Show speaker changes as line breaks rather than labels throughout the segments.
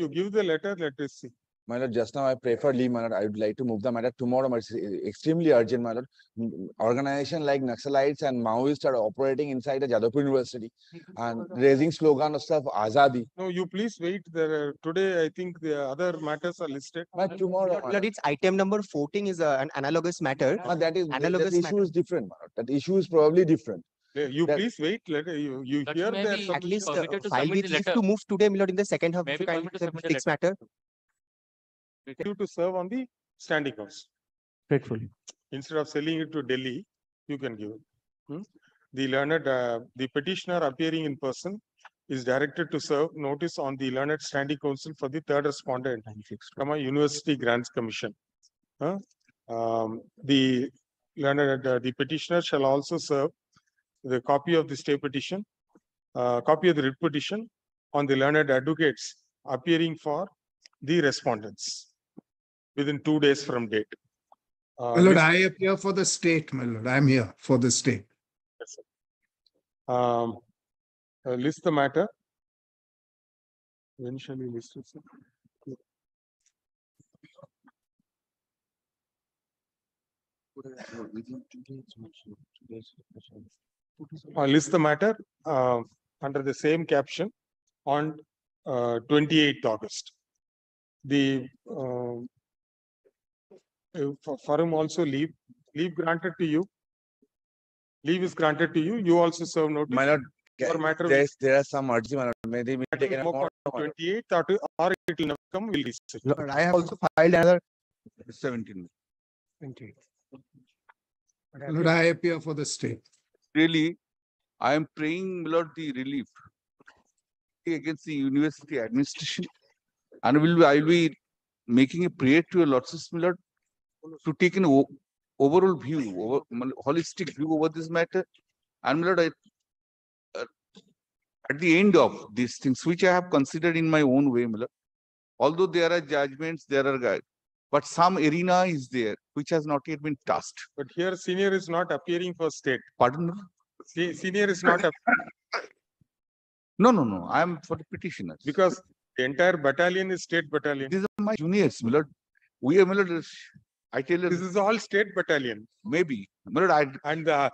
you give the letter, let us see.
My lord, just now I prefer leave, my lord. I would like to move the matter tomorrow. But it's extremely urgent, my lord. Organization like Naxalites and Maoists are operating inside the Jadavpur University and raising slogan of stuff Azadi.
No, you please wait. Today, I think the other matters are listed.
But tomorrow, my lord.
It's item number 14 is an analogous matter.
That
Analogous
issue is different, my lord. That issue is probably different.
You please wait. You hear that
At least
permitted to
file
submit
with
the
leave
letter.
to move today, my lord, in the second half.
May
If you
be
can
permitted to submit the
fix
letter.
matter.
you to serve on the standing house.
Gratefully.
Instead of selling it to Delhi, you can give it. The learned, the petitioner appearing in person is directed to serve notice on the learned standing council for the third respondent, University Grants Commission. The learned, the petitioner shall also serve the copy of the stay petition, copy of the writ petition on the learned advocates appearing for the respondents within 2 days from date.
My lord, I appear for the state, my lord. I'm here for the state.
Yes, sir. List the matter. When shall you list it, sir? List the matter under the same caption on 28th August. The for him also leave granted to you. Leave is granted to you. You also serve notice.
My lord,
For matter
there are some urgency, my lord. May they be taken up more.
28th or it will never come. We'll discuss it.
Lord, I have also filed another
17.
28.
My lord, I appear for the state.
Really, I am praying, Lord, the relief against the university administration, and I will be making a prayer to your lordships, my lord, to take an overall view, holistic view over this matter. And my lord, at the end of these things, which I have considered in my own way, my lord, although there are judgments, there are guides, but some arena is there which has not yet been touched.
But here, senior is not appearing for state.
Pardon?
Senior is not
No. I am for the petitioners.
because the entire battalion is state battalion.
These are my juniors, my lord. We are, my lord, I tell you,
This is all state battalion.
maybe. My lord,
And the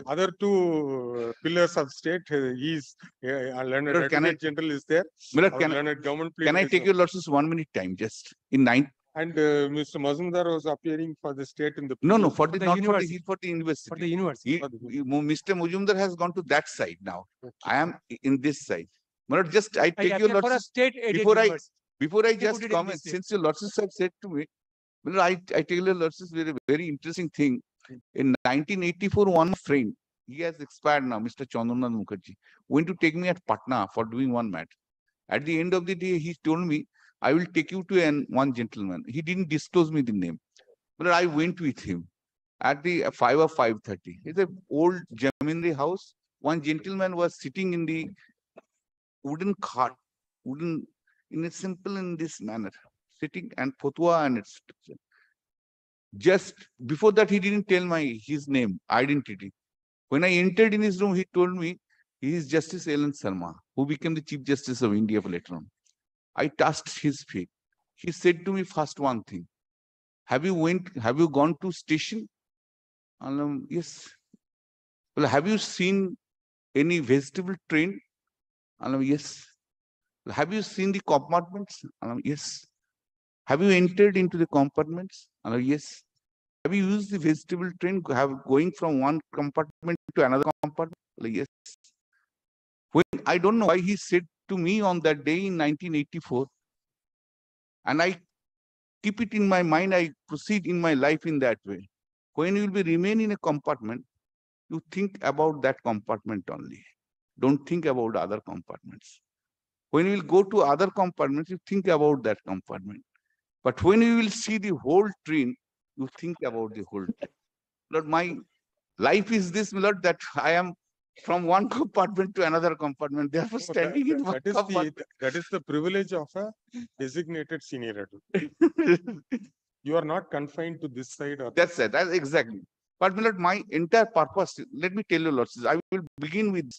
other two pillars of state, he's learned
Lord, can I-
advocate general is there.
my lord,
Our learned government.
can I
pleader is
take your lordships 1 minute time just in 9?
And Mr. Mazumdar was appearing for the state in the.
No, for the,
the
not
university.
for the university.
For the university.
Mr. Mujumdar has gone to that side now.
Okay.
I am in this side. My lord, just I take your
appear for a
lordships
state-aided
before I
university.
just
put it in
comment,
this way.
since your lordships have said to me, my lord, I tell your lordships very interesting thing. In 1984, one friend, he has expired now, Mr. Chandranath Mukherjee, went to take me at Patna for doing one matter. At the end of the day, he told me, I will take you to one gentleman. He didn't disclose me the name. But I went with him at the 5 or 5:30. It's an old Jamindari house. One gentleman was sitting in the wooden cart, in a simple in this manner, sitting and photwa and it's just before that he didn't tell his name, identity. When I entered in his room, he told me he is Justice Ellen Sharma, who became the Chief Justice of India later on. I touched his feet. He said to me first one thing. Have you gone to station? Yes. Well, have you seen any vegetable train? Yes. Well, have you seen the compartments? Yes. Have you entered into the compartments? Yes. Have you used the vegetable train going from one compartment to another compartment? Yes. When I don't know why he said to me on that day in 1984, and I keep it in my mind, I proceed in my life in that way. When you will be remain in a compartment, you think about that compartment only. Don't think about other compartments. When you will go to other compartments, you think about that compartment. But when you will see the whole train, you think about the whole train. Lord, my life is this, Lord, that I am from one compartment to another compartment. Therefore, standing in one compartment.
That is the privilege of a designated senior advocate. You are not confined to this side or
That's it. That's exactly. But my lord, my entire purpose, let me tell you, Lord, I will begin with,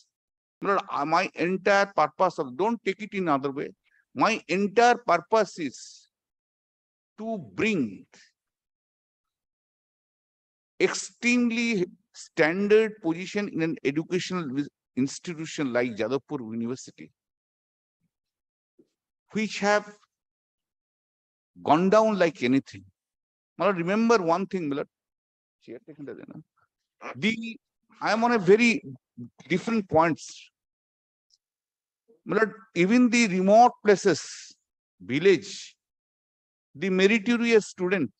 my lord, my entire purpose of, don't take it in other way. My entire purpose is to bring extremely standard position in an educational institution like Jadavpur University, which have gone down like anything. Now remember one thing, Milad. I am on a very different points. Milad, even the remote places, village, the meritorious student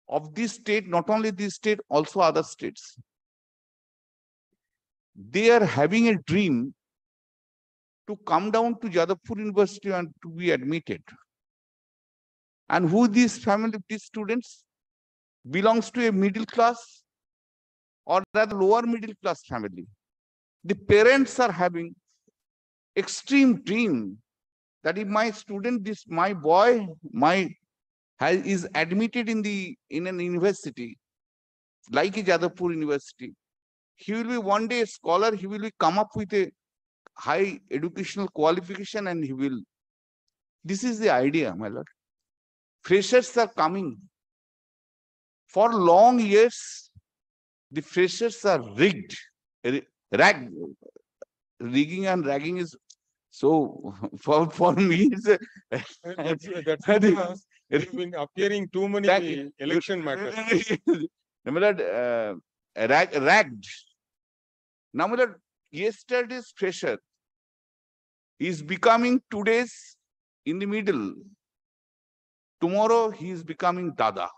of this state, not only this state, also other states, they are having a dream to come down to Jadavpur University and to be admitted. And who these family, these students belongs to a middle class or rather lower middle class family. The parents are having extreme dream that if my student, my boy, is admitted in an university like a Jadavpur University, he will be one day a scholar, he will be come up with a high educational qualification and he will. This is the idea, my lord. Freshers are coming. For long years, the freshers are rigged. Rigging and ragging is so for me it's a
That's because you've been appearing too many election matters.
Ragged. Now, my lord, yesterday's fresher is becoming today's in the middle. Tomorrow he is becoming Dada.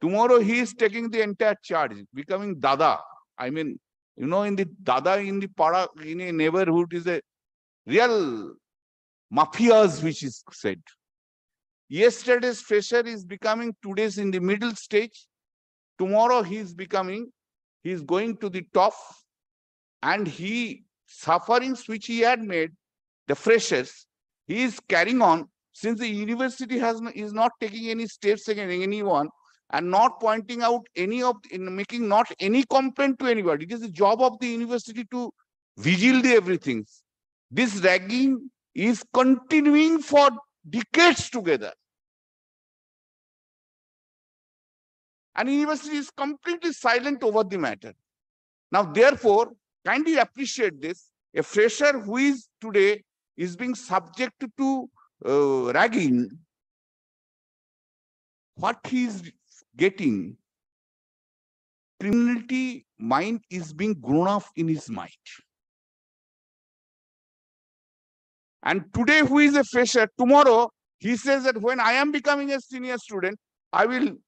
Tomorrow he is taking the entire charge, becoming Dada. I mean, you know, in the Dada in the Para, in a neighborhood is a real mafias, which is said. Yesterday's fresher is becoming today's in the middle stage. Tomorrow he is going to the top, and he sufferings which he had made, the freshers, he is carrying on since the university is not taking any steps against anyone and not pointing out making not any complaint to anybody. It is the job of the university to vigil the everything. This ragging is continuing for decades together. And university is completely silent over the matter. Now, therefore, kindly appreciate this. A fresher who is today is being subjected to ragging. What he is getting, criminality mind is being grown up in his mind. And today, who is a fresher, tomorrow, he says that when I am becoming a senior student, I will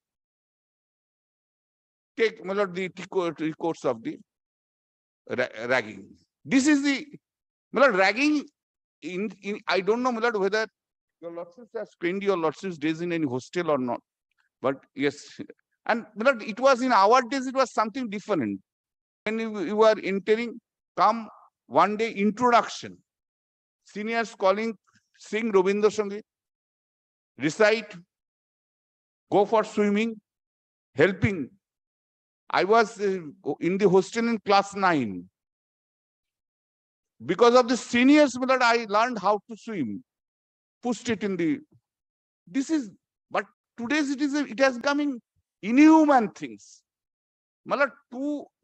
take the recourse of the ragging. This is the ragging. I don't know whether your lordships have spent your lordships days in any hostel or not, but yes, and it was in our days. It was something different. When you are entering, come one day introduction. Seniors calling, sing Rabindra Sangeet, recite, go for swimming, helping. I was in the hostel in class 9. Because of the seniors, I learned how to swim. Pushed it in the. This is, but today's it has becoming inhuman things.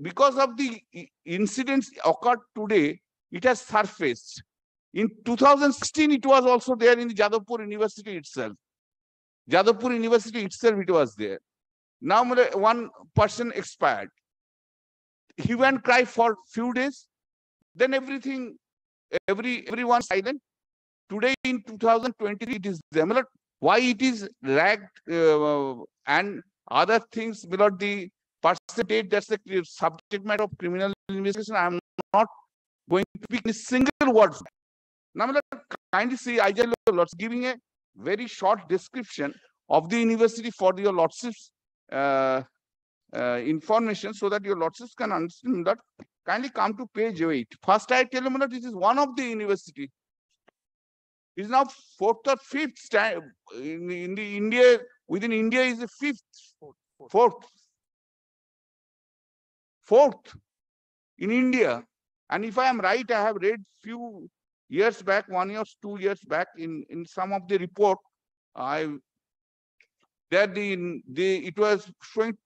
Because of the incidents occurred today, it has surfaced. In 2016, it was also there in the Jadavpur University itself. Jadavpur University itself, it was there. Now, one person expired. He went cry for few days. Then everyone silent. Today in 2023, it is similar. Why it is ragged and other things below the percentage, that's the subject matter of criminal investigation. I am not going to speak in a single word. Now, kindly see, I just giving a very short description of the university for your lordships information so that your lordships can understand that. Kindly come to page 8. First, I tell you that this is one of the university. It is now 4th or 5th stand in the India. Within India is the 5th, 4th in India. And if I am right, I have read few years back, 1 year, 2 years back, in some of the report, it was showing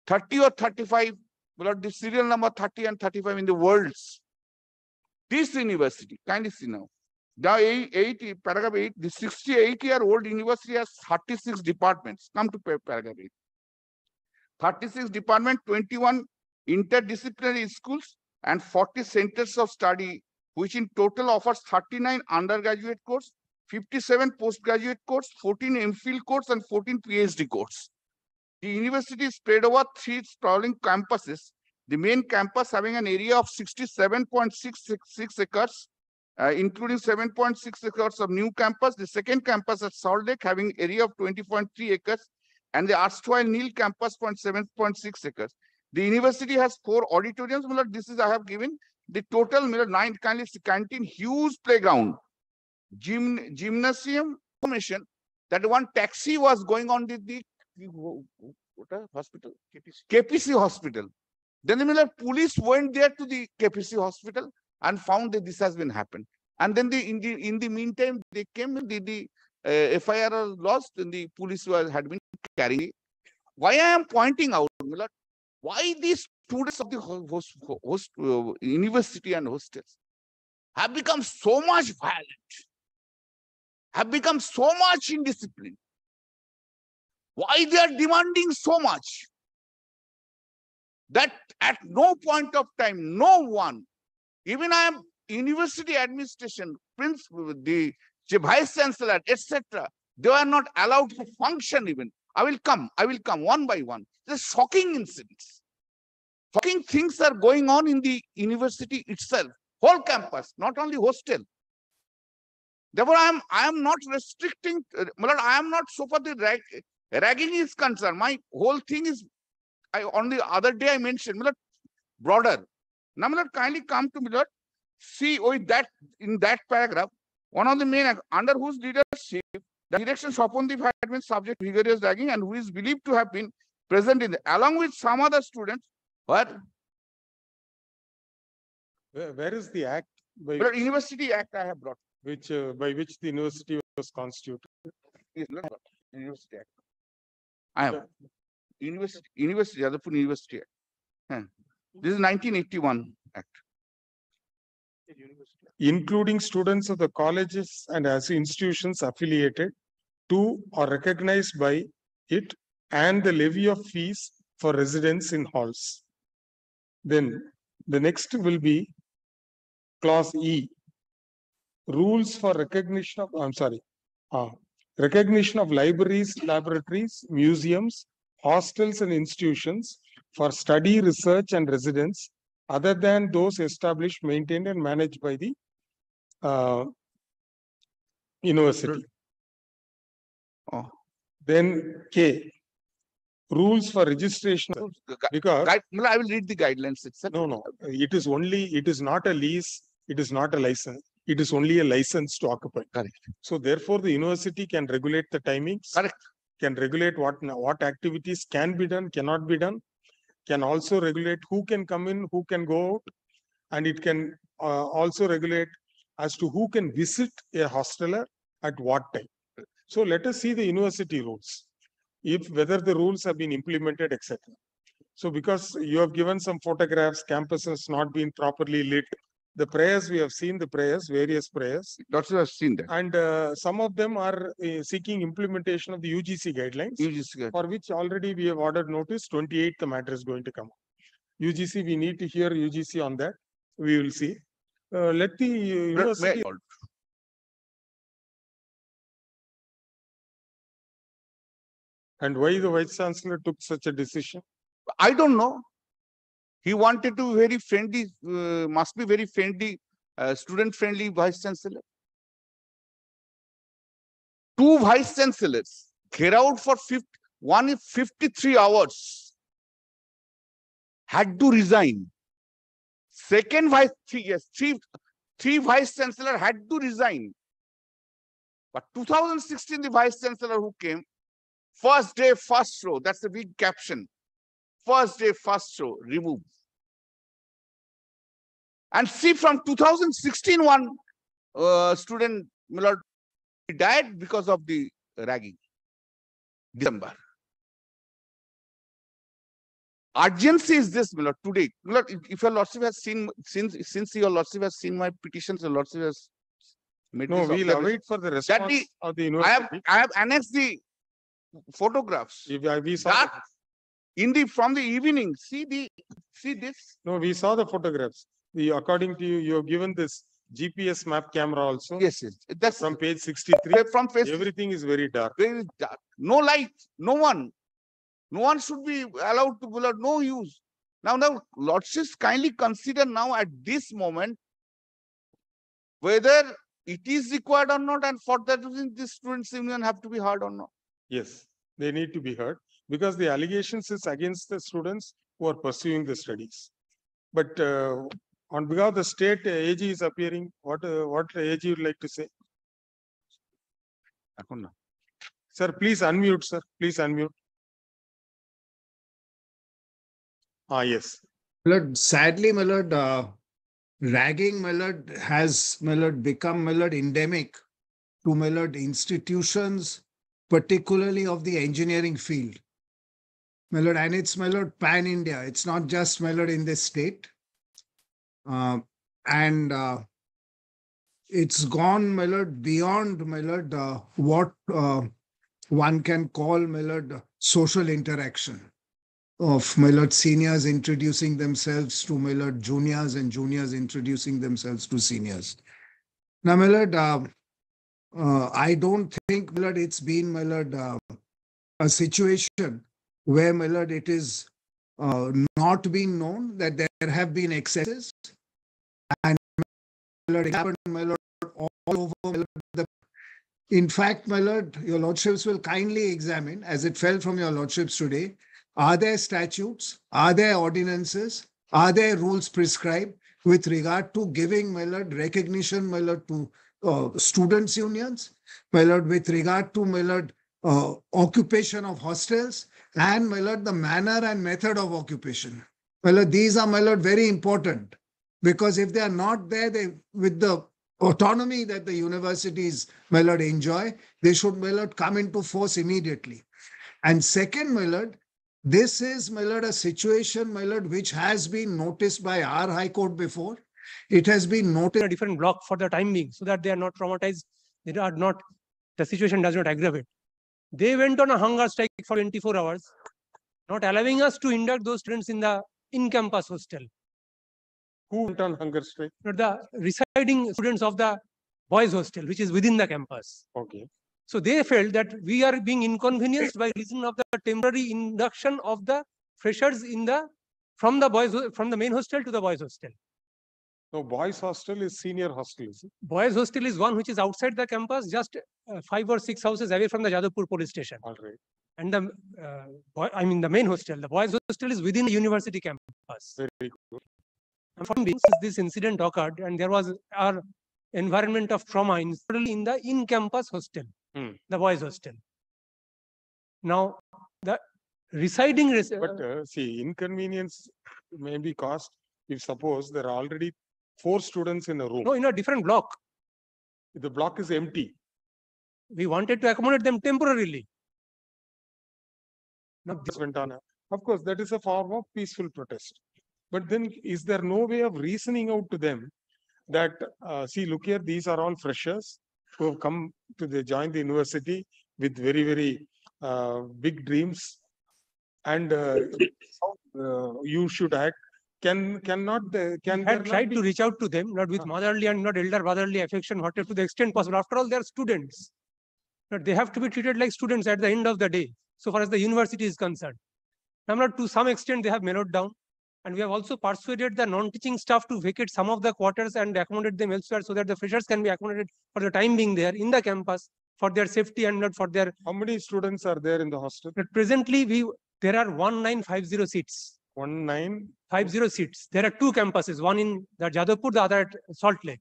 30 or 35, but the serial number 30 and 35 in the worlds. This university, kindly see now. Now, paragraph 8, the 68-year-old university has 36 departments. Come to paragraph 8. 36 departments, 21 interdisciplinary schools, and 40 centers of study, which in total offers 39 undergraduate courses, 57 postgraduate courses, 14 MPhil courses, and 14 PhD courses. The university is spread over 3 sprawling campuses. The main campus having an area of 67.66 acres, including 7.6 acres of new campus. The second campus at Salt Lake having area of 20.3 acres, and the erstwhile Neil campus 7.6 acres. The university has 4 auditoriums. This is I have given the total 9 canteen, huge playground, gymnasium, information that one taxi was going on the hospital, KPC hospital. Then the police went there to the KPC hospital and found that this has been happened. And then in the meantime, they came, the FIR was lost, and the police had been carrying it. Why I am pointing out, why these students of the university and hostels have become so much violent, have become so much indisciplined? Why they are demanding so much? That at no point of time, no one, even I am university administration, the vice chancellor, etc., they are not allowed to function even. I will come one by one. The shocking incidents. Shocking things are going on in the university itself, whole campus, not only hostel. Therefore, I am not restricting, I am not so far the ragging is concerned. My whole thing is, on the other day I mentioned, broader. Now, kindly come to see that in that paragraph, one of the main, under whose leadership the direction Swapandeep had been subject to vigorous ragging and who is believed to have been present in along with some other students. But
Where is the act by
University Act I have brought,
which by which the university was constituted?
University Act. I have University Jadavpur University Act. This is 1981 Act.
Including students of the colleges and as institutions affiliated to or recognized by it, and the levy of fees for residence in halls. Then the next will be clause E. Rules for recognition of, recognition of libraries, laboratories, museums, hostels and institutions for study, research and residence other than those established, maintained and managed by the university.
Oh.
Then K. Rules for registration, because
I will read the guidelines itself.
no, it is not a lease, it is not a license, it is only a license to occupy.
Correct.
So therefore, the university can regulate the timings.
Correct.
Can regulate what activities can be done, cannot be done, can also regulate who can come in, who can go out, and it can also regulate as to who can visit a hosteler at what time. So let us see the university rules, whether the rules have been implemented, etc. So because you have given some photographs, campus has not been properly lit. The prayers, we have seen the prayers, various prayers.
Doctor has seen that.
And some of them are seeking implementation of the UGC guidelines, for which already we have ordered notice. 28th, the matter is going to come. UGC, we need to hear UGC on that. We will see. Let the university. And why the Vice Chancellor took such a decision?
I don't know. He wanted to very friendly, must be very friendly, student-friendly Vice Chancellor. 2 Vice Chancellors get out for 53 hours, had to resign. Three Vice Chancellor had to resign. But 2016, the Vice Chancellor who came, first day, first row, that's the big caption. First day, first row, removed. And see, from 2016 one, student, my lord, he died because of the ragging. December. Urgency is this, my lord, today. My lord, if your lordship has seen, since your lordship has seen my petitions, your lordship has made
No,
this
we'll
observation.
await for the response of the
I
university.
have annexed the photographs.
We saw,
That from the evening, see this.
no, we saw the photographs. According to you, you have given this GPS map camera also.
Yes, that's
From page 63,
from face.
everything is very dark.
Very dark. No light, no one should be allowed to go, no use. Now, lordships kindly consider now at this moment whether it is required or not, and for that reason, the students' union have to be heard or not.
Yes, they need to be heard because the allegations is against the students who are pursuing the studies. But on behalf of the state, AG is appearing. What AG would like to say?
এখন না।
Sir, please unmute, sir. Please unmute. Yes.
My lord, sadly, my lord, ragging, my lord, has, my lord, become, my lord, endemic to, my lord, institutions, particularly of the engineering field. My lord, and it's, my lord, pan-India. It's not just, my lord, in this state. It's gone, my lord, beyond, my lord, what one can call, my lord, social interaction of, my lord, seniors introducing themselves to, my lord, juniors, and juniors introducing themselves to seniors. Now, my lord, I don't think, my lord, it's been, my lord, a situation where, my lord, it is not been known that there have been excesses, and, my lord, it happened, my lord, all over, my lord, in fact, my lord, your lordships will kindly examine, as it fell from your lordships today, are there statutes, are there ordinances, are there rules prescribed with regard to giving, my lord, recognition, my lord, to students' unions, my lord, with regard to, my lord, occupation of hostels, and, my lord, the manner and method of occupation. My lord, these are, my lord, very important, because if they are not there, they, with the autonomy that the universities, my lord, enjoy, they should, my lord, come into force immediately. And second, my lord, this is, my lord, a situation, my lord, which has been noticed by our High Court before. It has been noted
a different block for the time being, so that they are not traumatized, they are not, the situation does not aggravate. They went on a hunger strike for 24 hours, not allowing us to induct those students in the in-campus hostel.
Who went on hunger strike?
The residing students of the boys' hostel, which is within the campus.
Okay.
So they felt that we are being inconvenienced by reason of the temporary induction of the freshers from the main hostel to the boys' hostel.
No, boys' hostel is senior hostel, is it?
Boys' hostel is one which is outside the campus, just 5 or 6 houses away from the Jadavpur police station.
All right.
And the main hostel, the boys' hostel is within the university campus.
Very good.
And from this incident occurred, and there was our environment of trauma in the in-campus hostel, the boys' hostel. Now, the residing...
But see, inconvenience may be caused if suppose there are already 4 students in a room.
No, in a different block.
The block is empty.
We wanted to accommodate them temporarily. Now,
This went on. Of course, that is a form of peaceful protest. But then is there no way of reasoning out to them that, see, look here, these are all freshers who have come to join the university with very, very big dreams, and you should act. Can
had tried to reach out to them, not with motherly and not elder brotherly affection, whatever, to the extent possible. After all, they are students. But they have to be treated like students at the end of the day, so far as the university is concerned. Now, to some extent, they have mellowed down. And we have also persuaded the non-teaching staff to vacate some of the quarters and accommodate them elsewhere, so that the freshers can be accommodated for the time being there in the campus for their safety and not for their...
How many students are there in the hostel?
But presently, there are 1950 seats.
1950
seats. There are 2 campuses, one in the Jadavpur, the other at Salt Lake.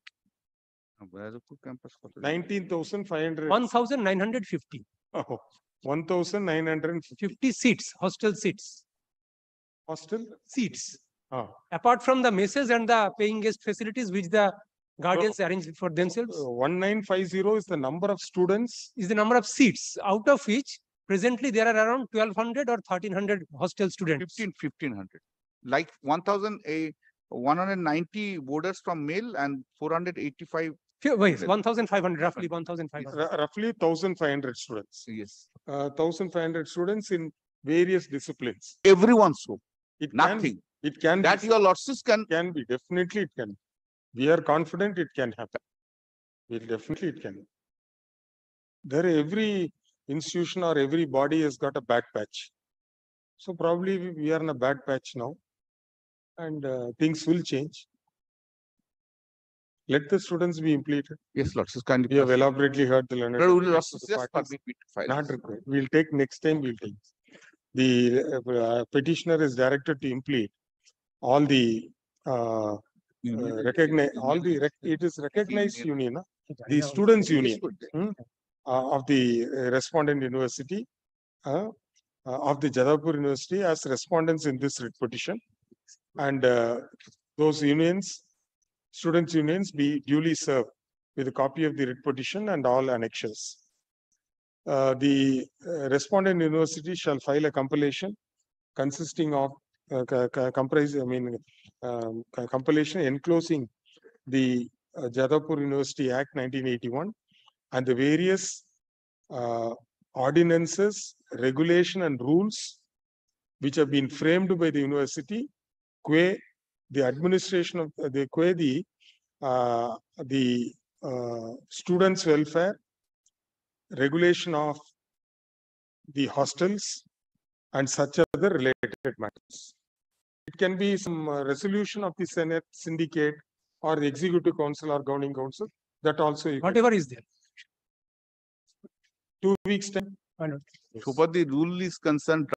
19,500.
1,950.
Oh, 1,950
50 seats, hostel seats.
hostel
Seats.
Ah.
Apart from the messes and the paying guest facilities, which the guardians arrange it for themselves.
1950 is the number of students.
Is the number of seats, out of which presently there are around 1200 or 1300 hostel students.
1500. Like 190 boarders from male and 485.
Wait, 1500, roughly 1500.
Roughly 1,500 students.
Yes.
1,500 students in various disciplines.
Everyone's home.
It can,
Nothing.
it can
That
be,
your lordship can.
be, definitely it can. We are confident it can happen. Definitely it can. Every institution or every body has got a bad patch. So probably we are in a bad patch now, and things will change. Let the students be implemented.
Yes, lordship can.
We have elaborately heard the learned.
Lord,
advocates of
lordship,
the
just
parties.
permit me to file.
Not required. We'll take next time. We'll take. The petitioner is directed to implement all the recognize all the it is recognized union, the students union of the respondent university of the Jadavpur University as respondents in this writ petition, and those unions, students unions, be duly served with a copy of the writ petition and all annexures. The respondent university shall file a compilation consisting of compilation enclosing the Jadavpur University Act 1981 and the various ordinances, regulation and rules which have been framed by the university, the administration of the students' welfare, regulation of the hostels, and such other related matters. It can be some resolution of the Senate, syndicate, or the executive council or governing council. That also you can-
Whatever is there.
2 weeks time.
Why not?
So far the rule is concerned,